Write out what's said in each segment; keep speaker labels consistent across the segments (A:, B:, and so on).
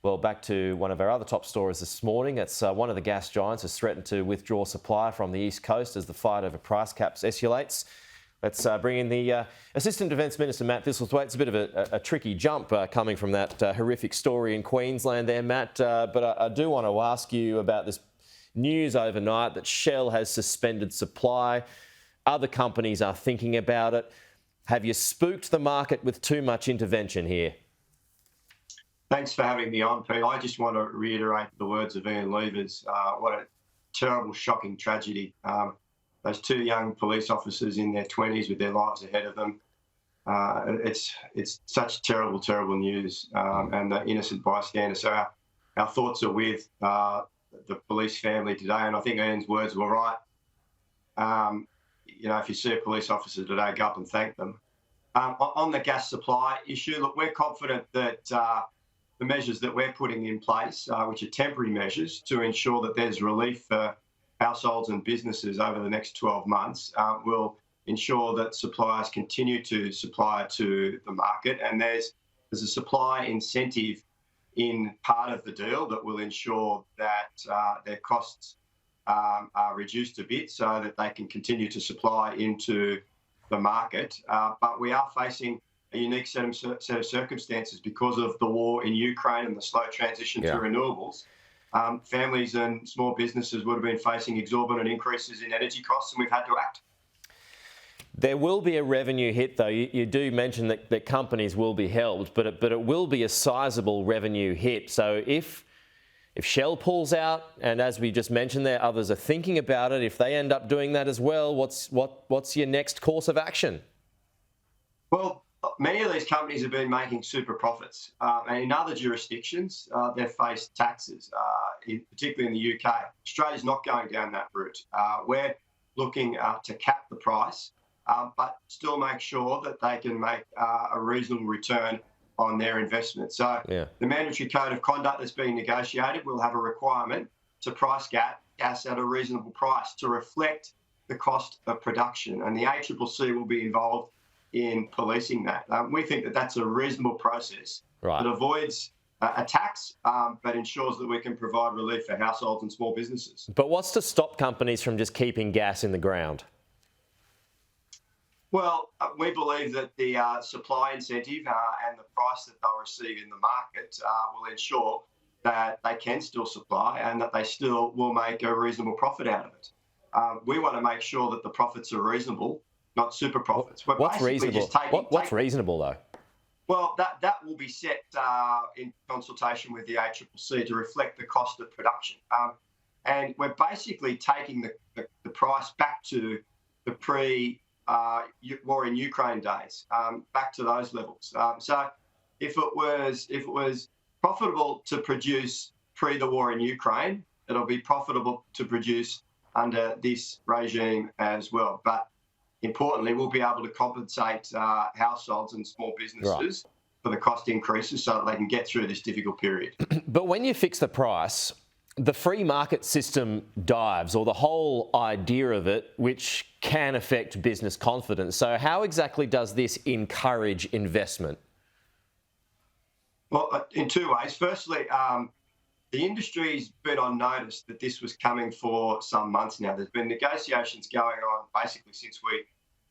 A: Well, back to one of our other top stories this morning. It's one of the gas giants has threatened to withdraw supply from the East Coast as the fight over price caps escalates. Let's bring in the Assistant Defence Minister Matt Thistlethwaite. It's a bit of a tricky jump coming from that horrific story in Queensland there, Matt. But I do want to ask you about this news overnight that Shell has suspended supply. Other companies are thinking about it. Have you spooked the market with too much intervention here?
B: Thanks for having me on, Pete. I just want to reiterate the words of Ian Levers. What a terrible, shocking tragedy. Those two young police officers in their 20s with their lives ahead of them. It's such terrible, terrible news, and the innocent bystanders. So our thoughts are with the police family today, and I think Ian's words were right. If you see a police officer today, go up and thank them. On the gas supply issue, look, we're confident that the measures that we're putting in place, which are temporary measures to ensure that there's relief for households and businesses over the next 12 months, will ensure that suppliers continue to supply to the market. And there's a supply incentive in part of the deal that will ensure that their costs are reduced a bit so that they can continue to supply into the market. But we are facing a unique set of circumstances because of the war in Ukraine and the slow transition to renewables. Families and small businesses would have been facing exorbitant increases in energy costs, and we've had to act.
A: There will be a revenue hit, though. You do mention that companies will be helped, but it will be a sizable revenue hit. So if Shell pulls out, and as we just mentioned there, others are thinking about it, if they end up doing that as well, what's your next course of action? Well,
B: many of these companies have been making super profits, and in other jurisdictions, they've faced taxes, particularly in the UK. Australia's not going down that route. We're looking to cap the price, but still make sure that they can make a reasonable return on their investment. So the mandatory code of conduct that's being negotiated will have a requirement to price gas at a reasonable price to reflect the cost of production, and the ACCC will be involved in policing that. We think that that's a reasonable process that avoids a tax, but ensures that we can provide relief for households and small businesses.
A: But what's to stop companies from just keeping gas in the ground?
B: Well, we believe that the supply incentive and the price that they'll receive in the market will ensure that they can still supply and that they still will make a reasonable profit out of it. We want to make sure that the profits are reasonable, not super profits.
A: What's reasonable? What's reasonable, though?
B: Well, that will be set in consultation with the ACCC to reflect the cost of production. And we're basically taking the price back to the war in Ukraine days, back to those levels. So if it was profitable to produce pre the war in Ukraine, it'll be profitable to produce under this regime as well. But importantly, we'll be able to compensate households and small businesses for the cost increases so that they can get through this difficult period.
A: But when you fix the price, the free market system dives, or the whole idea of it, which can affect business confidence. So how exactly does this encourage investment?
B: Well, in two ways. Firstly, the industry's been on notice that this was coming for some months now. There's been negotiations going on basically since we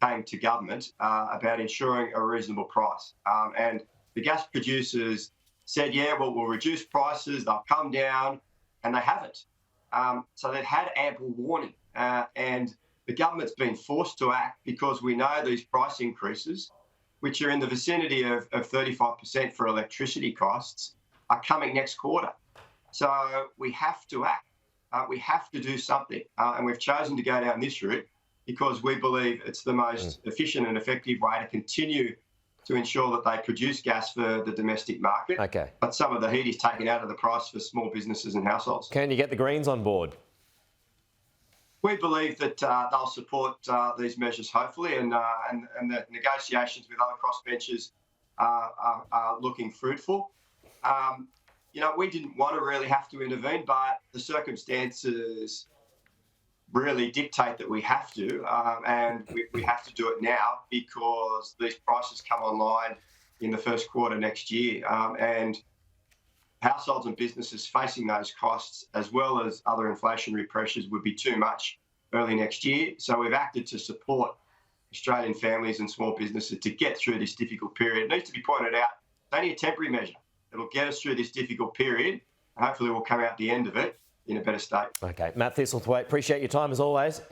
B: came to government about ensuring a reasonable price. And the gas producers said, we'll reduce prices, they'll come down, and they haven't. So they've had ample warning. And the government's been forced to act because we know these price increases, which are in the vicinity of 35% for electricity costs, are coming next quarter. So we have to act. We have to do something. And we've chosen to go down this route because we believe it's the most efficient and effective way to continue to ensure that they produce gas for the domestic market.
A: Okay.
B: But some of the heat is taken out of the price for small businesses and households.
A: Can you get the Greens on board?
B: We believe that they'll support these measures, hopefully, and the negotiations with other crossbenchers are looking fruitful. We didn't want to really have to intervene, but the circumstances really dictate that we have to, and we have to do it now because these prices come online in the first quarter next year. And households and businesses facing those costs, as well as other inflationary pressures, would be too much early next year. So we've acted to support Australian families and small businesses to get through this difficult period. It needs to be pointed out, it's only a temporary measure. It'll get us through this difficult period, and hopefully we'll come out the end of it in a better state.
A: Okay, Matt Thistlethwaite, appreciate your time as always.